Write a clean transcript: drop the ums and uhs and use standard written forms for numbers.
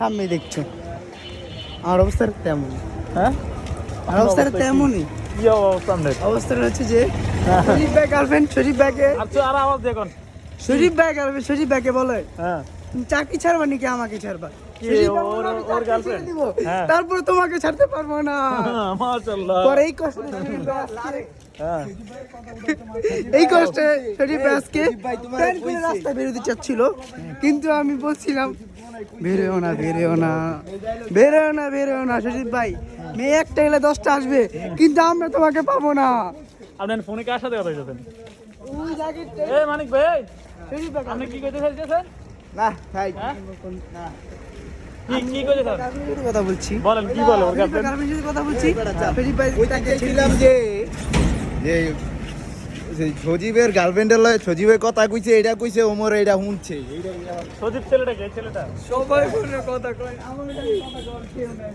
সামনে দেখছো আমার অবস্থাটা তেমন। হ্যাঁ আমার অবস্থাটা তেমনই। কি অবস্থা আপনার? অবস্থাটা হচ্ছে যে শরীফ ভাই গার্লফ্রেন্ড, শরীফ ভাইকে আচ্ছা আর আওয়াজ দেখুন। শরীফ ভাই গার্লফ্রেন্ড, শরীফ ভাইকে বলে হ্যাঁ তুমি চাকরি ছাড়বা নাকি আমাকে ছাড়বা? কি শরীফ ভাই ওর- বললো, আমি ওর চাকরি girlfriend? ছেড়ে দিব, হ্যাঁ। তারপরে তোমাকে ছাড়তে পারবো না। মাশাআল্লাহ। পরে এই কষ্টে শরীফ ভাই হ্যাঁ এই কষ্টে শরীফ ভাই আজকে প্যান্ট খুলে রাস্তায় বেরোতে চাচ্ছিল, কিন্তু আমি বলছিলাম বেরোও না, বেরোও না, বেরোও না, বেরোও না। শরীফ ভাই মেয়ে একটা এলে 10টা আসবে, কিন্তু আমরা তোমাকে পাবো না। আপনার ফোনে কার সাথে কথা বলছেন? ওই জায়গাটা এই মানিক ভাই শরীফ ভাই আপনি কি কইতে চাইছেন? না ভাই হ্যাঁ? না কি কইতে চান? গার্লফ্রেন্ডের কথা বলছি, বলেন কি বলে ওর শরীফ ভাই গার্লফ্রেন্ড? গার্লফ্রেন্ডের কথা বলছি। শরীফ ভাই ছিলাম যে যে সেই সজীবের গার্লফ্রেন্ডের লয় সজীবের কথা কইছে, এটা কইছে, ওমর এটা শুনছে। সজীব ছেলেটা কে ছেলেটা? সবাই ফোনে কথা কয়, আমার কথা কয় কেউ নাই।